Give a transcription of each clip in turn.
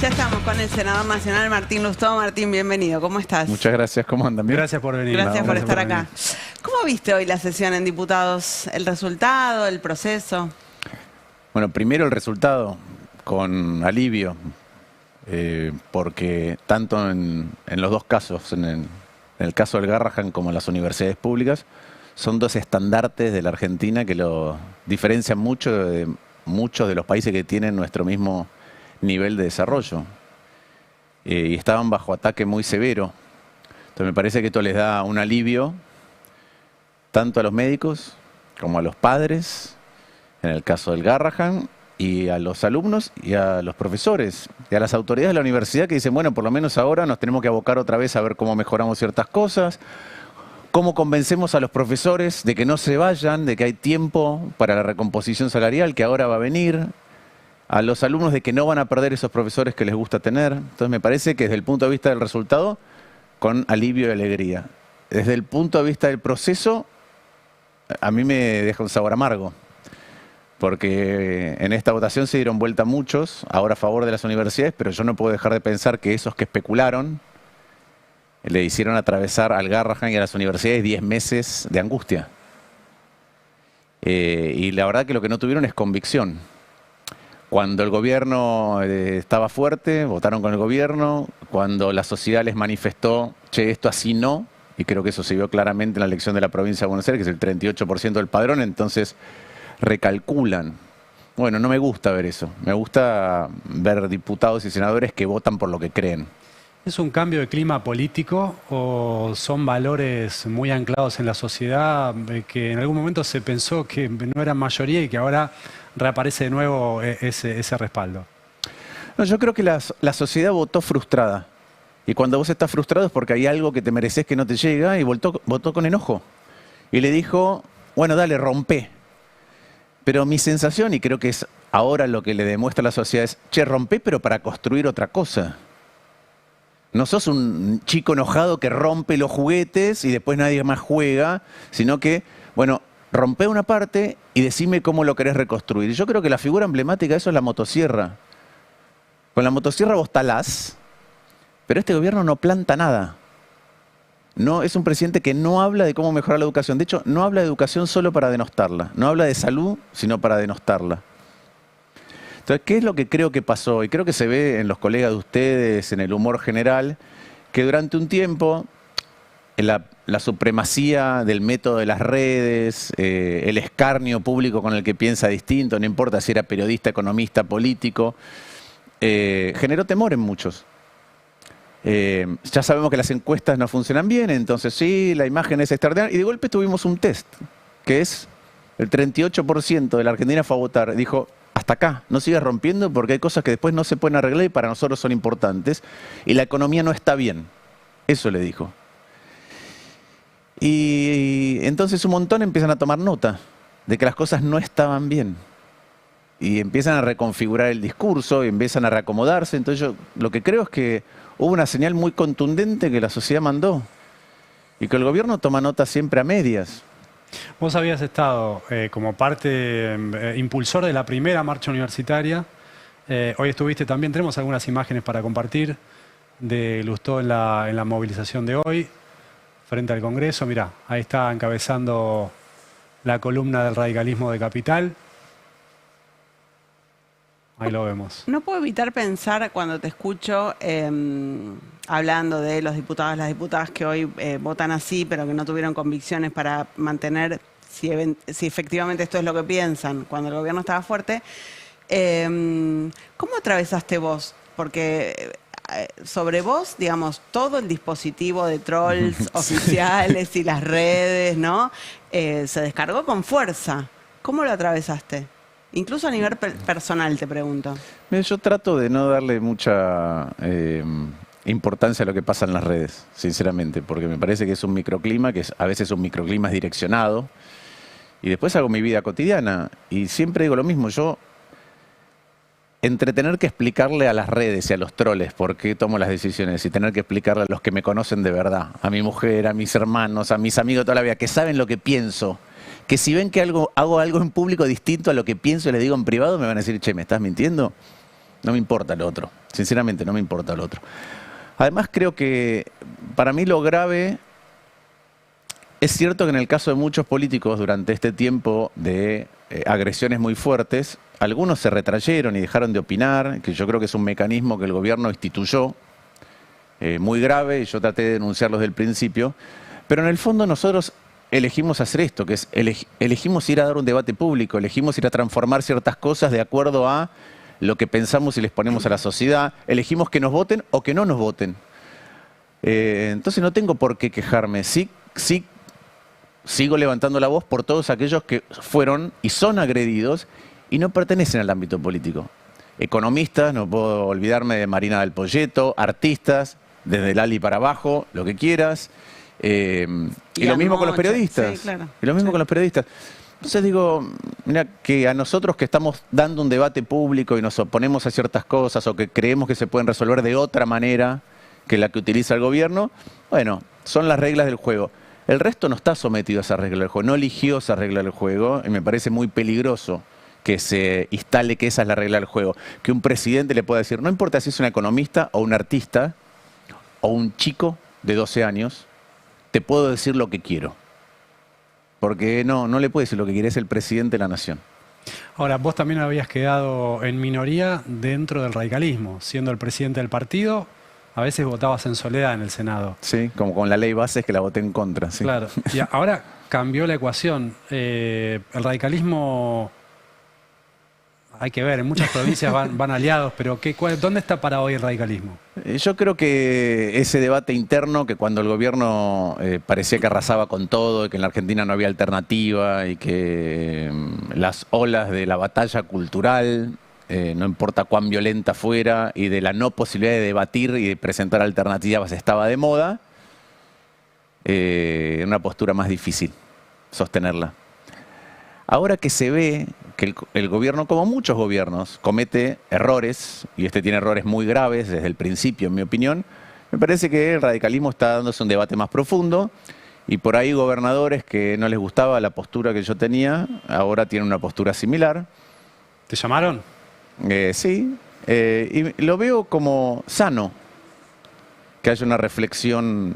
Ya estamos con el senador nacional Martín Lustó. Martín, bienvenido. ¿Cómo estás? Muchas gracias. ¿Cómo andan? ¿Bien? Gracias por venir. Gracias por estar acá. ¿Cómo viste hoy la sesión en diputados? ¿El resultado, el proceso? Bueno, primero el resultado, con alivio, porque tanto en los dos casos, en el caso del Garrahan como en las universidades públicas, son dos estandartes de la Argentina que lo diferencian mucho de muchos de los países que tienen nuestro mismo nivel de desarrollo. Y estaban bajo ataque muy severo. Entonces me parece que esto les da un alivio tanto a los médicos como a los padres, en el caso del Garrahan, y a los alumnos y a los profesores y a las autoridades de la universidad que dicen, bueno, por lo menos ahora nos tenemos que abocar otra vez a ver cómo mejoramos ciertas cosas, cómo convencemos a los profesores de que no se vayan, de que hay tiempo para la recomposición salarial que ahora va a venir, a los alumnos de que no van a perder esos profesores que les gusta tener. Entonces me parece que desde el punto de vista del resultado, con alivio y alegría. Desde el punto de vista del proceso, a mí me deja un sabor amargo, porque en esta votación se dieron vuelta muchos, ahora a favor de las universidades, pero yo no puedo dejar de pensar que esos que especularon le hicieron atravesar al Garrahan y a las universidades 10 meses de angustia. Y la verdad que lo que no tuvieron es convicción. Cuando el gobierno estaba fuerte, votaron con el gobierno. Cuando la sociedad les manifestó, che, esto así no, y creo que eso se vio claramente en la elección de la provincia de Buenos Aires, que es el 38% del padrón, entonces recalculan. Bueno, no me gusta ver eso. Me gusta ver diputados y senadores que votan por lo que creen. ¿Es un cambio de clima político o son valores muy anclados en la sociedad que en algún momento se pensó que no eran mayoría y que ahora reaparece de nuevo ese respaldo? No, yo creo que la sociedad votó frustrada. Y cuando vos estás frustrado es porque hay algo que te mereces que no te llega, y votó con enojo. Y le dijo, bueno, dale, rompé. Pero mi sensación, y creo que es ahora lo que le demuestra a la sociedad, es, che, rompé pero para construir otra cosa. No sos un chico enojado que rompe los juguetes y después nadie más juega, sino que, bueno, rompé una parte y decime cómo lo querés reconstruir. Y yo creo que la figura emblemática de eso es la motosierra. Con la motosierra vos talás, pero este gobierno no planta nada. No, es un presidente que no habla de cómo mejorar la educación. De hecho, no habla de educación solo para denostarla. No habla de salud, sino para denostarla. Entonces, ¿qué es lo que creo que pasó? Y creo que se ve en los colegas de ustedes, en el humor general, que durante un tiempo la supremacía del método de las redes, el escarnio público con el que piensa distinto, no importa si era periodista, economista, político, generó temor en muchos. Ya sabemos que las encuestas no funcionan bien, entonces sí, la imagen es extraordinaria. Y de golpe tuvimos un test, que es el 38% de la Argentina fue a votar. Dijo, hasta acá, no sigas rompiendo porque hay cosas que después no se pueden arreglar y para nosotros son importantes. Y la economía no está bien. Eso le dijo. Y entonces un montón empiezan a tomar nota de que las cosas no estaban bien. Y empiezan a reconfigurar el discurso y empiezan a reacomodarse. Entonces yo lo que creo es que hubo una señal muy contundente que la sociedad mandó y que el gobierno toma nota siempre a medias. Vos habías estado como parte impulsor de la primera marcha universitaria. Hoy estuviste también, tenemos algunas imágenes para compartir de Lustó en la movilización de hoy frente al Congreso. Mirá, ahí está encabezando la columna del radicalismo de Capital. Ahí lo vemos. No puedo evitar pensar cuando te escucho hablando de los diputados, las diputadas que hoy votan así, pero que no tuvieron convicciones para mantener, si efectivamente esto es lo que piensan, cuando el gobierno estaba fuerte. ¿Cómo atravesaste vos? Porque sobre vos, digamos, todo el dispositivo de trolls oficiales y las redes, ¿no? Se descargó con fuerza. ¿Cómo lo atravesaste? Incluso a nivel personal, te pregunto. Mira, yo trato de no darle mucha importancia a lo que pasa en las redes, sinceramente, porque me parece que es un microclima, que a veces un microclima es direccionado, y después hago mi vida cotidiana, y siempre digo lo mismo, yo, entre tener que explicarle a las redes y a los troles por qué tomo las decisiones, y tener que explicarle a los que me conocen de verdad, a mi mujer, a mis hermanos, a mis amigos de toda la vida, que saben lo que pienso, que si ven que hago algo en público distinto a lo que pienso y les digo en privado, me van a decir, che, ¿me estás mintiendo? No me importa lo otro. Sinceramente, no me importa lo otro. Además, creo que para mí lo grave... Es cierto que en el caso de muchos políticos durante este tiempo de agresiones muy fuertes, algunos se retrayeron y dejaron de opinar, que yo creo que es un mecanismo que el gobierno instituyó, muy grave, y yo traté de denunciarlo desde el principio, pero en el fondo nosotros elegimos hacer esto, que es elegimos ir a dar un debate público, elegimos ir a transformar ciertas cosas de acuerdo a lo que pensamos y les ponemos a la sociedad, elegimos que nos voten o que no nos voten. Entonces no tengo por qué quejarme, sí sigo levantando la voz por todos aquellos que fueron y son agredidos y no pertenecen al ámbito político. Economistas, no puedo olvidarme de Marina del Poyeto, artistas, desde Lali para abajo, lo que quieras. Y lo mismo con los periodistas. Sí, claro. Y lo mismo con los periodistas. Entonces digo, mira, que a nosotros que estamos dando un debate público y nos oponemos a ciertas cosas o que creemos que se pueden resolver de otra manera que la que utiliza el gobierno, bueno, son las reglas del juego. El resto no está sometido a esa regla del juego, no eligió esa regla del juego y me parece muy peligroso que se instale que esa es la regla del juego. Que un presidente le pueda decir, no importa si es un economista o un artista o un chico de 12 años, te puedo decir lo que quiero. Porque no le puede decir lo que quiere, es el presidente de la nación. Ahora, vos también habías quedado en minoría dentro del radicalismo, siendo el presidente del partido. A veces votabas en soledad en el Senado. Sí, como con la ley Bases que la voté en contra. Sí. Claro. Y ahora cambió la ecuación. El radicalismo, hay que ver, en muchas provincias van aliados, pero ¿dónde está para hoy el radicalismo? Yo creo que ese debate interno, que cuando el gobierno parecía que arrasaba con todo y que en la Argentina no había alternativa y que las olas de la batalla cultural... no importa cuán violenta fuera, y de la no posibilidad de debatir y de presentar alternativas estaba de moda, una postura más difícil sostenerla. Ahora que se ve que el gobierno, como muchos gobiernos, comete errores, y este tiene errores muy graves desde el principio, en mi opinión, me parece que el radicalismo está dándose un debate más profundo, y por ahí gobernadores que no les gustaba la postura que yo tenía, ahora tienen una postura similar. ¿Te llamaron? Sí, y lo veo como sano, que haya una reflexión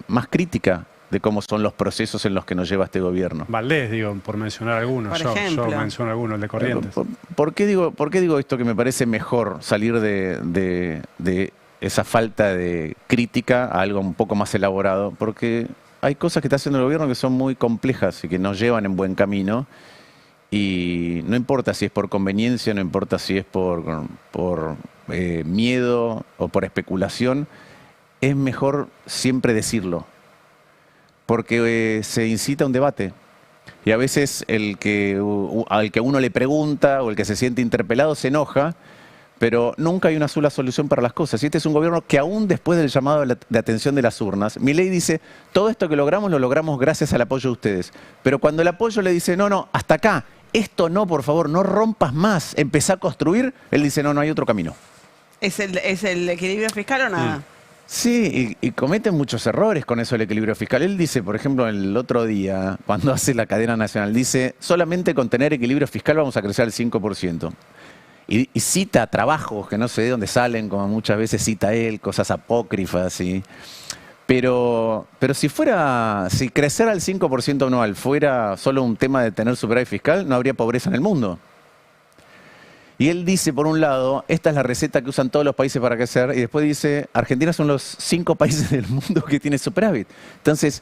más crítica de cómo son los procesos en los que nos lleva este gobierno. Valdés, digo, por mencionar algunos. Yo menciono algunos, el de Corrientes. ¿Por qué digo esto que me parece mejor salir de esa falta de crítica a algo un poco más elaborado? Porque hay cosas que está haciendo el gobierno que son muy complejas y que nos llevan en buen camino. Y no importa si es por conveniencia, no importa si es por miedo o por especulación, es mejor siempre decirlo, porque se incita a un debate. Y a veces al que uno le pregunta o el que se siente interpelado se enoja, pero nunca hay una sola solución para las cosas. Y este es un gobierno que aún después del llamado de atención de las urnas, Milei dice, todo esto que logramos lo logramos gracias al apoyo de ustedes. Pero cuando el apoyo le dice, no, hasta acá, esto no, por favor, no rompas más, empezá a construir, él dice, no hay otro camino. ¿Es el equilibrio fiscal o nada? Sí, y cometen muchos errores con eso del equilibrio fiscal. Él dice, por ejemplo, el otro día, cuando hace la cadena nacional, dice, solamente con tener equilibrio fiscal vamos a crecer al 5%. Y cita trabajos que no sé de dónde salen, como muchas veces cita él, cosas apócrifas, ¿sí? Pero si crecer al 5% anual fuera solo un tema de tener superávit fiscal, no habría pobreza en el mundo. Y él dice, por un lado, esta es la receta que usan todos los países para crecer, y después dice, Argentina son los 5 países del mundo que tienen superávit. Entonces,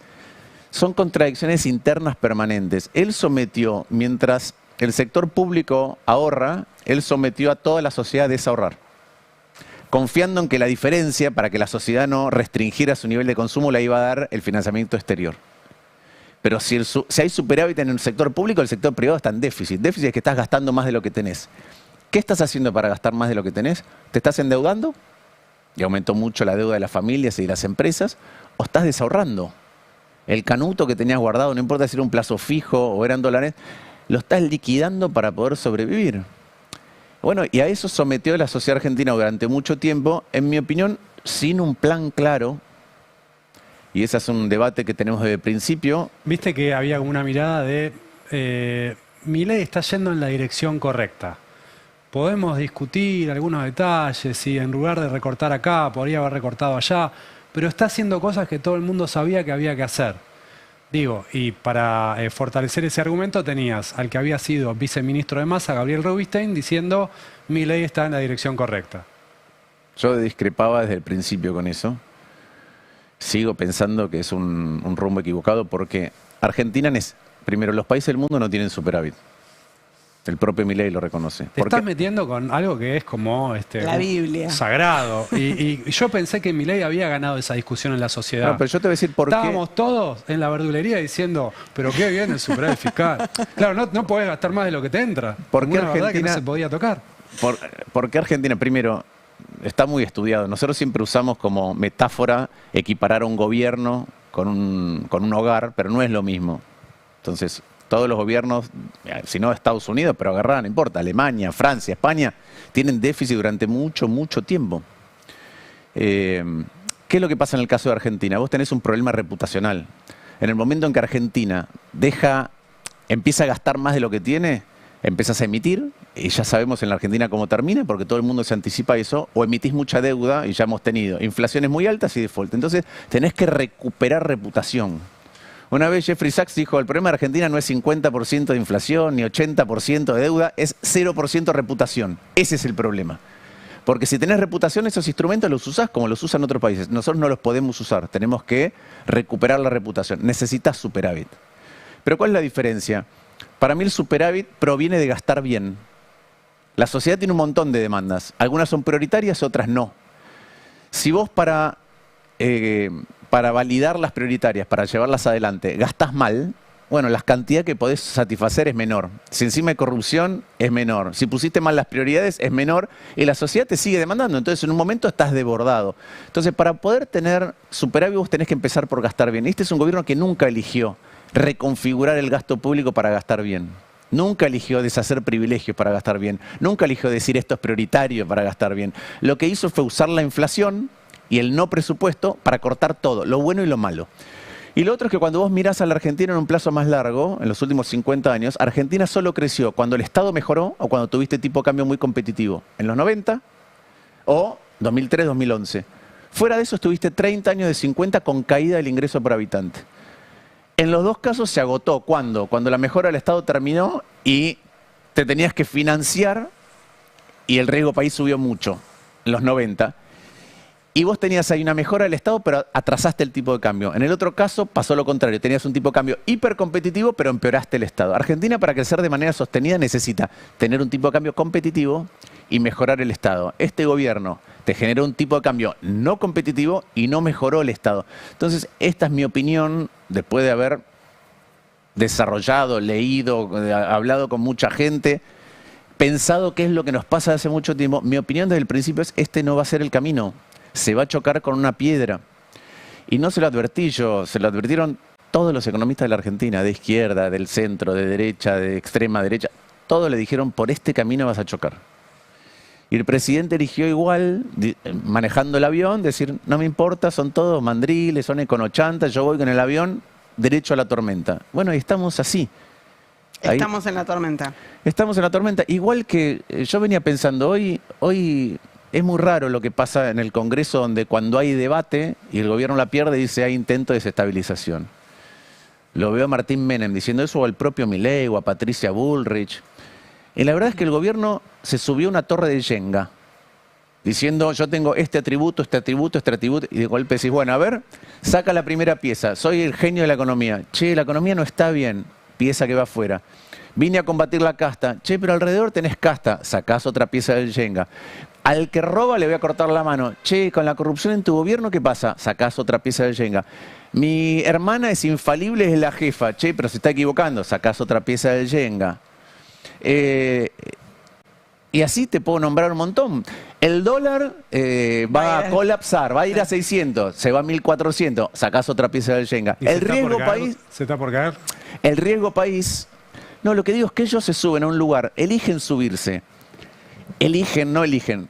son contradicciones internas permanentes. Él sometió, mientras el sector público ahorra, él sometió a toda la sociedad a desahorrar, confiando en que la diferencia, para que la sociedad no restringiera su nivel de consumo, la iba a dar el financiamiento exterior. Pero si hay superávit en el sector público, el sector privado está en déficit. Déficit es que estás gastando más de lo que tenés. ¿Qué estás haciendo para gastar más de lo que tenés? ¿Te estás endeudando? Y aumentó mucho la deuda de las familias y de las empresas. ¿O estás desahorrando? El canuto que tenías guardado, no importa si era un plazo fijo o eran dólares, lo estás liquidando para poder sobrevivir. Bueno, y a eso sometió la sociedad argentina durante mucho tiempo, en mi opinión, sin un plan claro. Y ese es un debate que tenemos desde el principio. Viste que había una mirada de Milei está yendo en la dirección correcta, podemos discutir algunos detalles, si en lugar de recortar acá, podría haber recortado allá, pero está haciendo cosas que todo el mundo sabía que había que hacer. Digo, y para fortalecer ese argumento tenías al que había sido viceministro de Massa, Gabriel Rubinstein, diciendo Milei está en la dirección correcta. Yo discrepaba desde el principio con eso. Sigo pensando que es un rumbo equivocado porque Argentina, primero, los países del mundo no tienen superávit. El propio Milei lo reconoce. Te estás metiendo con algo que es como la Biblia. Sagrado. Y yo pensé que Milei había ganado esa discusión en la sociedad. No, pero yo te voy a decir por qué. Estábamos todos en la verdulería diciendo, pero qué bien el superávit fiscal. Claro, no podés gastar más de lo que te entra. ¿Por qué Una verdad que Argentina no se podía tocar? ¿Por qué Argentina? Primero, está muy estudiado. Nosotros siempre usamos como metáfora equiparar a un gobierno con un hogar, pero no es lo mismo. Entonces, todos los gobiernos, si no Estados Unidos, pero agarrar, no importa, Alemania, Francia, España, tienen déficit durante mucho, mucho tiempo. ¿Qué es lo que pasa en el caso de Argentina? Vos tenés un problema reputacional. En el momento en que Argentina empieza a gastar más de lo que tiene, empiezas a emitir, y ya sabemos en la Argentina cómo termina, porque todo el mundo se anticipa a eso, o emitís mucha deuda, y ya hemos tenido inflaciones muy altas y default. Entonces, tenés que recuperar reputación. Una vez Jeffrey Sachs dijo, el problema de Argentina no es 50% de inflación, ni 80% de deuda, es 0% reputación. Ese es el problema. Porque si tenés reputación, esos instrumentos los usás como los usan otros países. Nosotros no los podemos usar, tenemos que recuperar la reputación. Necesitas superávit. Pero ¿cuál es la diferencia? Para mí el superávit proviene de gastar bien. La sociedad tiene un montón de demandas. Algunas son prioritarias, otras no. Si vos para validar las prioritarias, para llevarlas adelante, gastás mal, bueno, la cantidad que podés satisfacer es menor. Si encima hay corrupción, es menor. Si pusiste mal las prioridades, es menor. Y la sociedad te sigue demandando. Entonces, en un momento estás desbordado. Entonces, para poder tener superávit, vos tenés que empezar por gastar bien. Este es un gobierno que nunca eligió reconfigurar el gasto público para gastar bien. Nunca eligió deshacer privilegios para gastar bien. Nunca eligió decir esto es prioritario para gastar bien. Lo que hizo fue usar la inflación y el no presupuesto para cortar todo, lo bueno y lo malo. Y lo otro es que cuando vos mirás a la Argentina en un plazo más largo, en los últimos 50 años, Argentina solo creció cuando el Estado mejoró o cuando tuviste tipo de cambio muy competitivo. En los 90 o 2003, 2011. Fuera de eso estuviste 30 años de 50 con caída del ingreso por habitante. En los dos casos se agotó. ¿Cuándo? Cuando la mejora del Estado terminó y te tenías que financiar y el riesgo país subió mucho, en los 90. Y vos tenías ahí una mejora del Estado, pero atrasaste el tipo de cambio. En el otro caso pasó lo contrario. Tenías un tipo de cambio hipercompetitivo, pero empeoraste el Estado. Argentina, para crecer de manera sostenida, necesita tener un tipo de cambio competitivo y mejorar el Estado. Este gobierno te generó un tipo de cambio no competitivo y no mejoró el Estado. Entonces, esta es mi opinión, después de haber desarrollado, leído, hablado con mucha gente, pensado qué es lo que nos pasa hace mucho tiempo. Mi opinión desde el principio es, este no va a ser el camino. Se va a chocar con una piedra. Y no se lo advertí yo, se lo advirtieron todos los economistas de la Argentina, de izquierda, del centro, de derecha, de extrema derecha. Todos le dijeron, por este camino vas a chocar. Y el presidente eligió igual, manejando el avión, decir, no me importa, son todos mandriles, son econochantas, yo voy con el avión derecho a la tormenta. Bueno, y estamos así. Estamos en la tormenta. Estamos en la tormenta. Igual que yo venía pensando, hoy es muy raro lo que pasa en el Congreso, donde cuando hay debate y el gobierno la pierde, dice hay intento de desestabilización. Lo veo a Martín Menem diciendo eso, o al propio Milei, o a Patricia Bullrich. Y la verdad es que el gobierno se subió a una torre de Jenga, diciendo yo tengo este atributo, y de golpe decís, bueno, a ver, saca la primera pieza, soy el genio de la economía. Che, la economía no está bien, pieza que va afuera. Vine a combatir la casta. Che, pero alrededor tenés casta, sacás otra pieza del Jenga. Al que roba le voy a cortar la mano. Che, con la corrupción en tu gobierno, ¿qué pasa? Sacás otra pieza del Jenga. Mi hermana es infalible, es la jefa. Che, pero se está equivocando, sacás otra pieza del Jenga. Y así te puedo nombrar un montón. El dólar va a colapsar, va a ir a 600, se va a 1400, sacás otra pieza del Jenga. El riesgo país... ¿Se está por caer? El riesgo país... No, lo que digo es que ellos se suben a un lugar, eligen subirse. Eligen, no eligen.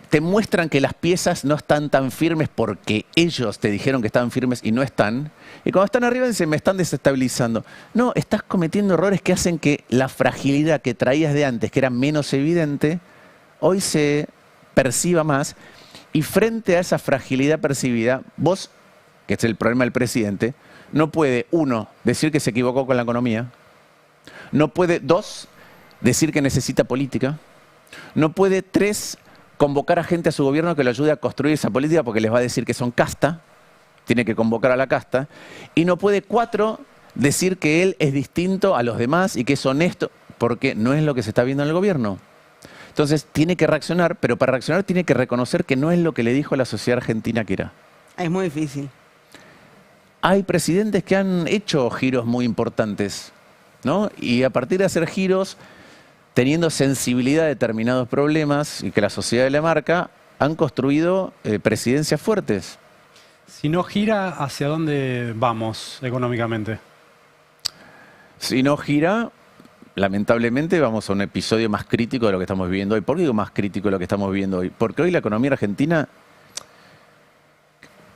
te muestran que las piezas no están tan firmes porque ellos te dijeron que estaban firmes y no están. Y cuando están arriba dicen, me están desestabilizando. No, estás cometiendo errores que hacen que la fragilidad que traías de antes, que era menos evidente, hoy se perciba más. Y frente a esa fragilidad percibida, vos, que es el problema del presidente, no puede, uno, decir que se equivocó con la economía. No puede, dos, decir que necesita política. No puede, tres, convocar a gente a su gobierno que lo ayude a construir esa política porque les va a decir que son casta. Tiene que convocar a la casta. Y no puede, cuatro, decir que él es distinto a los demás y que es honesto, porque no es lo que se está viendo en el gobierno. Entonces tiene que reaccionar, pero para reaccionar tiene que reconocer que no es lo que le dijo a la sociedad argentina que era. Es muy difícil. Hay presidentes que han hecho giros muy importantes, ¿no? Y a partir de hacer giros, teniendo sensibilidad a determinados problemas y que la sociedad le marca, han construido presidencias fuertes. Si no gira, ¿hacia dónde vamos económicamente? Si no gira, lamentablemente vamos a un episodio más crítico de lo que estamos viviendo hoy. ¿Por qué digo más crítico de lo que estamos viviendo hoy? Porque hoy la economía argentina,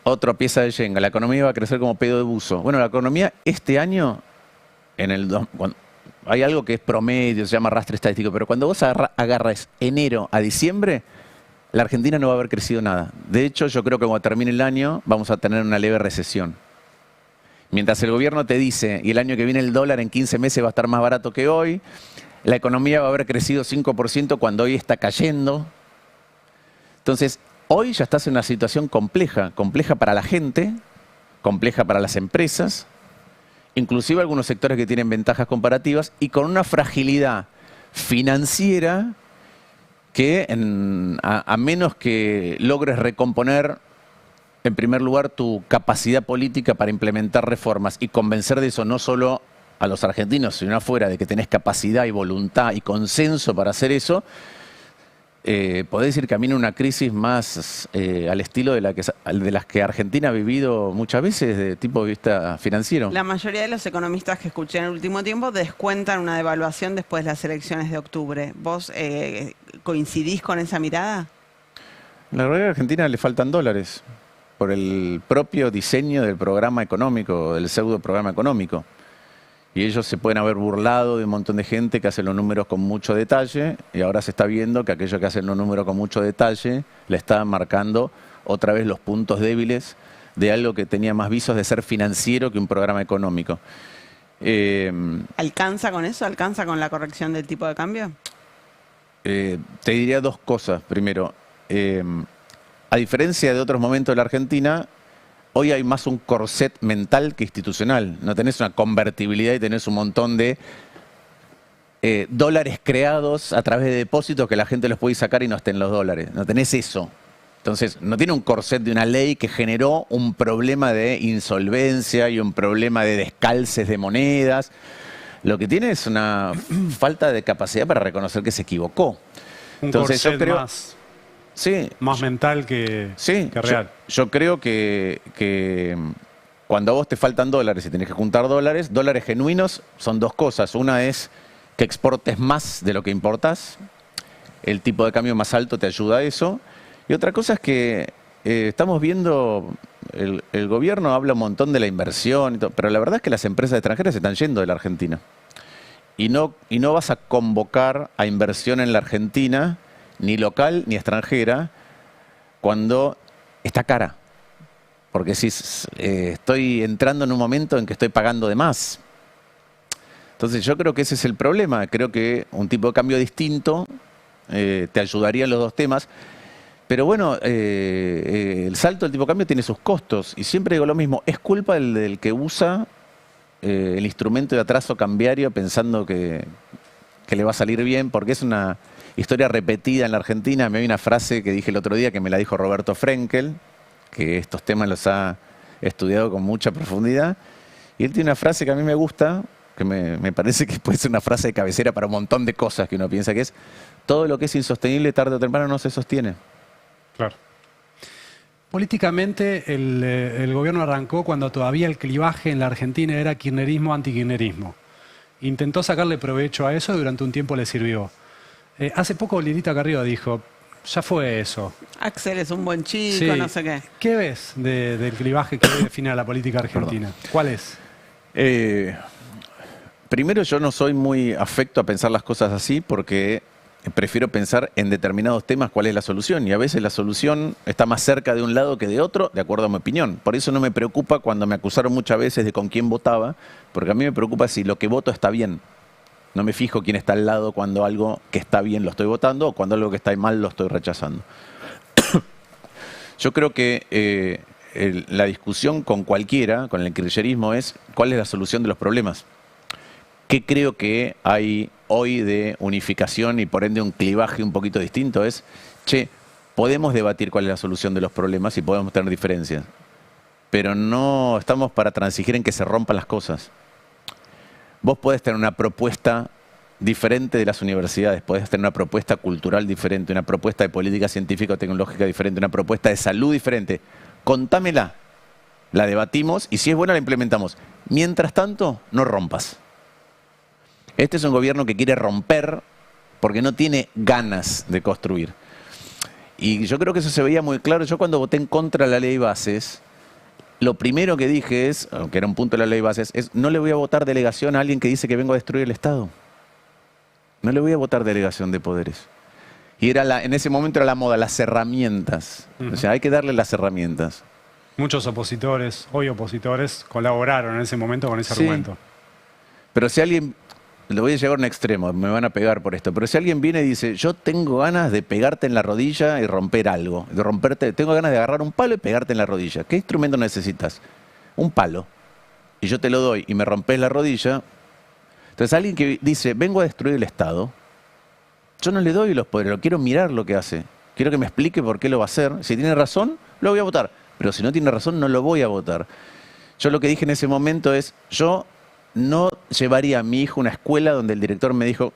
otra pieza de Jenga, la economía va a crecer como pedo de buzo. Bueno, la economía este año, hay algo que es promedio, se llama arrastre estadístico, pero cuando vos agarras enero a diciembre, la Argentina no va a haber crecido nada. De hecho, yo creo que cuando termine el año vamos a tener una leve recesión. Mientras el gobierno te dice, y el año que viene el dólar en 15 meses va a estar más barato que hoy, la economía va a haber crecido 5% cuando hoy está cayendo. Entonces, hoy ya estás en una situación compleja, compleja para la gente, compleja para las empresas, inclusive algunos sectores que tienen ventajas comparativas y con una fragilidad financiera que a menos que logres recomponer, en primer lugar, tu capacidad política para implementar reformas y convencer de eso no solo a los argentinos, sino afuera, de que tenés capacidad y voluntad y consenso para hacer eso, podés ir camino a una crisis más al estilo de las que Argentina ha vivido muchas veces de tipo de vista financiero. La mayoría de los economistas que escuché en el último tiempo descuentan una devaluación después de las elecciones de octubre. ¿Vos coincidís con esa mirada? La verdad que a Argentina le faltan dólares por el propio diseño del programa económico, del pseudo programa económico. Y ellos se pueden haber burlado de un montón de gente que hace los números con mucho detalle y ahora se está viendo que aquellos que hacen los números con mucho detalle le están marcando otra vez los puntos débiles de algo que tenía más visos de ser financiero que un programa económico. ¿Alcanza con eso? ¿Alcanza con la corrección del tipo de cambio? Te diría dos cosas. Primero, a diferencia de otros momentos de la Argentina, hoy hay más un corset mental que institucional. No tenés una convertibilidad y tenés un montón de dólares creados a través de depósitos que la gente los puede sacar y no estén los dólares. No tenés eso. Entonces, no tiene un corset de una ley que generó un problema de insolvencia y un problema de descalces de monedas. Lo que tiene es una falta de capacidad para reconocer que se equivocó. Entonces, yo creo más mental que real. Yo creo que cuando a vos te faltan dólares y tenés que juntar dólares genuinos son dos cosas. Una es que exportes más de lo que importás. El tipo de cambio más alto te ayuda a eso. Y otra cosa es que estamos viendo, el gobierno habla un montón de la inversión, y todo, pero la verdad es que las empresas extranjeras se están yendo de la Argentina. Y no vas a convocar a inversión en la Argentina, ni local ni extranjera, cuando está cara. Porque si estoy entrando en un momento en que estoy pagando de más. Entonces yo creo que ese es el problema. Creo que un tipo de cambio distinto te ayudaría en los dos temas. Pero bueno, el salto del tipo de cambio tiene sus costos. Y siempre digo lo mismo, es culpa del que usa el instrumento de atraso cambiario pensando que le va a salir bien, porque es una historia repetida en la Argentina. Me hay una frase que dije el otro día que me la dijo Roberto Frenkel, que estos temas los ha estudiado con mucha profundidad. Y él tiene una frase que a mí me gusta, que me parece que puede ser una frase de cabecera para un montón de cosas que uno piensa que es: todo lo que es insostenible tarde o temprano no se sostiene. Claro. Políticamente el gobierno arrancó cuando todavía el clivaje en la Argentina era kirchnerismo-antikirchnerismo. Intentó sacarle provecho a eso y durante un tiempo le sirvió. Hace poco Lilita Carrió dijo, ya fue eso. Axel es un buen chico, Sí. no sé qué. ¿Qué ves del clivaje que hoy define a la política argentina? ¿Cuál es? Primero, yo no soy muy afecto a pensar las cosas así porque prefiero pensar en determinados temas cuál es la solución. Y a veces la solución está más cerca de un lado que de otro, de acuerdo a mi opinión. Por eso no me preocupa cuando me acusaron muchas veces de con quién votaba, porque a mí me preocupa si lo que voto está bien. No me fijo quién está al lado cuando algo que está bien lo estoy votando o cuando algo que está mal lo estoy rechazando. Yo creo que la discusión con cualquiera, con el kirchnerismo, es cuál es la solución de los problemas. ¿Qué creo que hay hoy de unificación y por ende un clivaje un poquito distinto? Es, podemos debatir cuál es la solución de los problemas y podemos tener diferencias, pero no estamos para transigir en que se rompan las cosas. Vos podés tener una propuesta diferente de las universidades, podés tener una propuesta cultural diferente, una propuesta de política científica o tecnológica diferente, una propuesta de salud diferente. Contámela, la debatimos y si es buena la implementamos. Mientras tanto, no rompas. Este es un gobierno que quiere romper porque no tiene ganas de construir. Y yo creo que eso se veía muy claro. Yo cuando voté en contra de la ley de bases, lo primero que dije es, aunque era un punto de la ley de bases, es no le voy a votar delegación a alguien que dice que vengo a destruir el Estado. No le voy a votar delegación de poderes. Y en ese momento era la moda, las herramientas. O sea, hay que darle las herramientas. Muchos opositores, hoy opositores, colaboraron en ese momento con ese argumento. Pero si alguien, le voy a llevar a un extremo, me van a pegar por esto, pero si alguien viene y dice, yo tengo ganas de pegarte en la rodilla y romper algo, de romperte, tengo ganas de agarrar un palo y pegarte en la rodilla, ¿qué instrumento necesitas? Un palo. Y yo te lo doy y me rompes la rodilla. Entonces alguien que dice, vengo a destruir el Estado, yo no le doy los poderes, lo quiero mirar lo que hace. Quiero que me explique por qué lo va a hacer. Si tiene razón, lo voy a votar. Pero si no tiene razón, no lo voy a votar. Yo lo que dije en ese momento es, yo no llevaría a mi hijo a una escuela donde el director me dijo,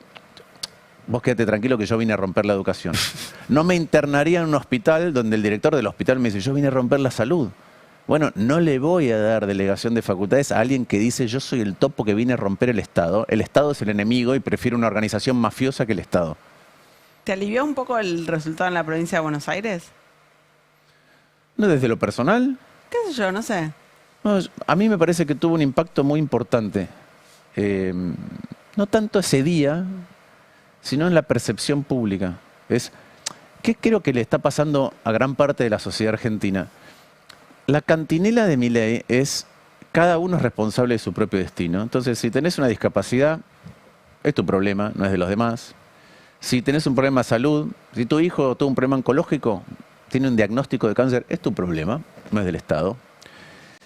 vos quédate tranquilo que yo vine a romper la educación. No me internaría en un hospital donde el director del hospital me dice, yo vine a romper la salud. Bueno, no le voy a dar delegación de facultades a alguien que dice, yo soy el topo que vine a romper el Estado es el enemigo y prefiero una organización mafiosa que el Estado. ¿Te alivió un poco el resultado en la provincia de Buenos Aires? No desde lo personal. ¿Qué sé yo? No sé. No, a mí me parece que tuvo un impacto muy importante. No tanto ese día, sino en la percepción pública. ¿Qué creo que le está pasando a gran parte de la sociedad argentina? La cantinela de Milei es, cada uno es responsable de su propio destino. Entonces, si tenés una discapacidad, es tu problema, no es de los demás. Si tenés un problema de salud, si tu hijo tuvo un problema oncológico, tiene un diagnóstico de cáncer, es tu problema, no es del Estado.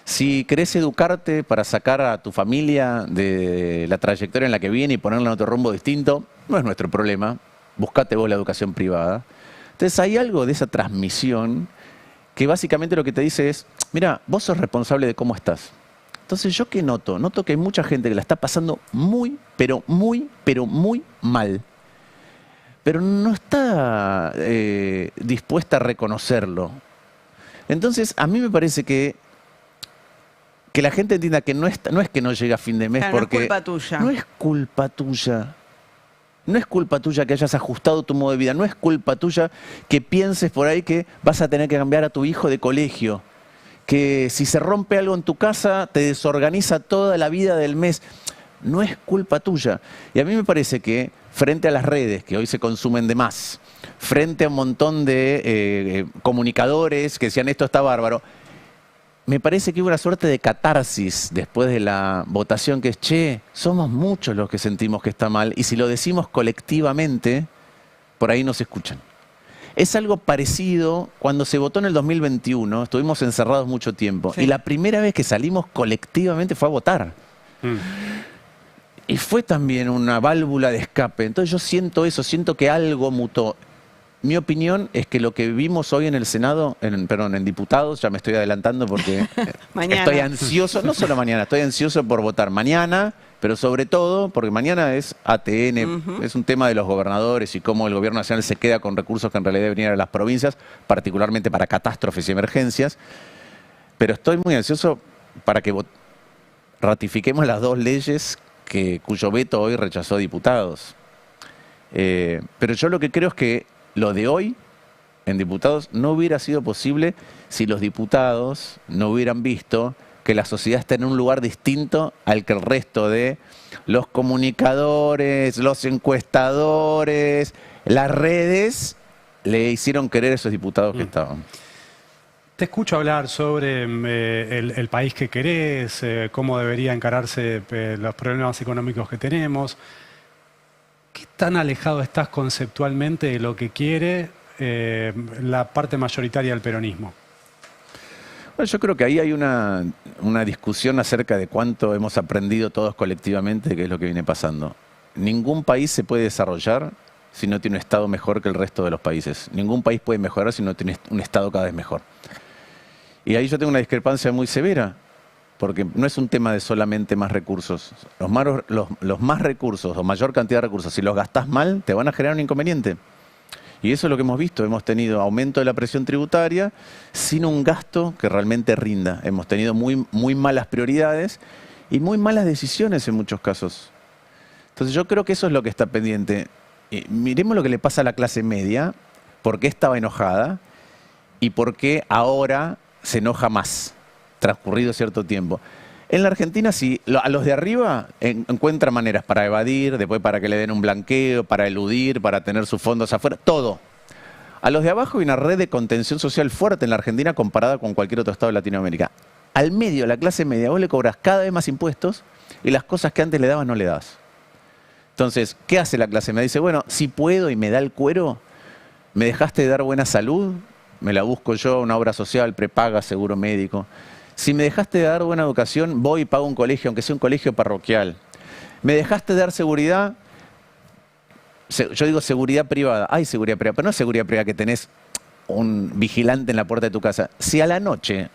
Si querés educarte para sacar a tu familia de la trayectoria en la que viene y ponerla en otro rumbo distinto, no es nuestro problema, buscate vos la educación privada. Entonces hay algo de esa transmisión que básicamente lo que te dice es, mira, vos sos responsable de cómo estás. Entonces, ¿yo qué noto? Noto que hay mucha gente que la está pasando muy, pero muy mal. Pero no está dispuesta a reconocerlo. Entonces, a mí me parece que la gente entienda que no es que no llega a fin de mes, claro, porque no es culpa tuya. No es culpa tuya. No es culpa tuya que hayas ajustado tu modo de vida. No es culpa tuya que pienses por ahí que vas a tener que cambiar a tu hijo de colegio. Que si se rompe algo en tu casa, te desorganiza toda la vida del mes. No es culpa tuya. Y a mí me parece que frente a las redes, que hoy se consumen de más, frente a un montón de comunicadores que decían esto está bárbaro, me parece que hubo una suerte de catarsis después de la votación que es, somos muchos los que sentimos que está mal y si lo decimos colectivamente, por ahí nos escuchan. Es algo parecido cuando se votó en el 2021, estuvimos encerrados mucho tiempo y la primera vez que salimos colectivamente fue a votar. Y fue también una válvula de escape. Entonces yo siento eso, siento que algo mutó. Mi opinión es que lo que vimos hoy en el Senado, en diputados, ya me estoy adelantando porque estoy ansioso, no solo mañana, estoy ansioso por votar mañana, pero sobre todo porque mañana es ATN, es un tema de los gobernadores y cómo el gobierno nacional se queda con recursos que en realidad deberían ir a las provincias, particularmente para catástrofes y emergencias. Pero estoy muy ansioso para que ratifiquemos las dos leyes cuyo veto hoy rechazó diputados. Pero yo lo que creo es que lo de hoy en diputados no hubiera sido posible si los diputados no hubieran visto que la sociedad está en un lugar distinto al que el resto de los comunicadores, los encuestadores, las redes le hicieron querer a esos diputados que estaban. Te escucho hablar sobre el país que querés, cómo debería encararse los problemas económicos que tenemos. ¿Qué tan alejado estás conceptualmente de lo que quiere la parte mayoritaria del peronismo? Bueno, yo creo que ahí hay una discusión acerca de cuánto hemos aprendido todos colectivamente, que es lo que viene pasando. Ningún país se puede desarrollar si no tiene un Estado mejor que el resto de los países. Ningún país puede mejorar si no tiene un Estado cada vez mejor. Y ahí yo tengo una discrepancia muy severa, porque no es un tema de solamente más recursos. Los más recursos o mayor cantidad de recursos, si los gastás mal, te van a generar un inconveniente. Y eso es lo que hemos visto. Hemos tenido aumento de la presión tributaria sin un gasto que realmente rinda. Hemos tenido muy malas prioridades y muy malas decisiones en muchos casos. Entonces yo creo que eso es lo que está pendiente. Miremos lo que le pasa a la clase media, por qué estaba enojada y por qué ahora se enoja más, transcurrido cierto tiempo. En la Argentina, sí, a los de arriba encuentran maneras para evadir, después para que le den un blanqueo, para eludir, para tener sus fondos afuera, todo. A los de abajo hay una red de contención social fuerte en la Argentina comparada con cualquier otro estado de Latinoamérica. Al medio, la clase media, vos le cobras cada vez más impuestos y las cosas que antes le dabas no le das. Entonces, ¿qué hace la clase media? Dice, bueno, si puedo y me da el cuero, me dejaste de dar buena salud, me la busco yo, una obra social, prepaga, seguro médico. Si me dejaste de dar buena educación, voy y pago un colegio, aunque sea un colegio parroquial. Me dejaste de dar seguridad, yo digo seguridad privada. Hay seguridad privada, pero no es seguridad privada que tenés un vigilante en la puerta de tu casa. Si a la noche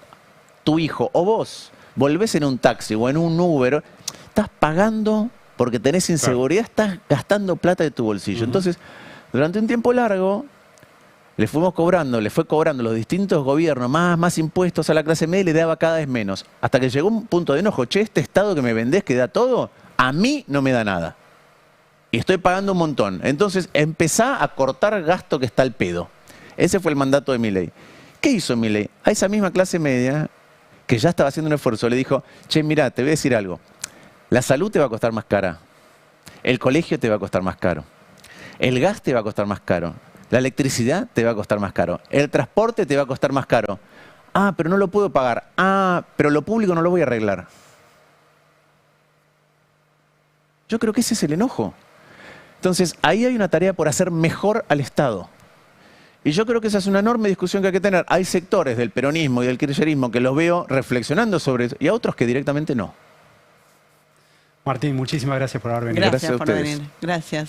tu hijo o vos volvés en un taxi o en un Uber, estás pagando porque tenés inseguridad, estás gastando plata de tu bolsillo. Entonces, durante un tiempo largo, le fue cobrando los distintos gobiernos más impuestos a la clase media y le daba cada vez menos. Hasta que llegó un punto de enojo. Che, este Estado que me vendés, que da todo, a mí no me da nada. Y estoy pagando un montón. Entonces empezá a cortar gasto que está al pedo. Ese fue el mandato de Milei. ¿Qué hizo Milei? A esa misma clase media, que ya estaba haciendo un esfuerzo, le dijo, che, mirá, te voy a decir algo. La salud te va a costar más cara. El colegio te va a costar más caro. El gas te va a costar más caro. La electricidad te va a costar más caro. El transporte te va a costar más caro. Ah, pero no lo puedo pagar. Ah, pero lo público no lo voy a arreglar. Yo creo que ese es el enojo. Entonces, ahí hay una tarea por hacer mejor al Estado. Y yo creo que esa es una enorme discusión que hay que tener. Hay sectores del peronismo y del kirchnerismo que los veo reflexionando sobre eso y a otros que directamente no. Martín, muchísimas gracias por haber venido. Gracias por ustedes. venir. Gracias.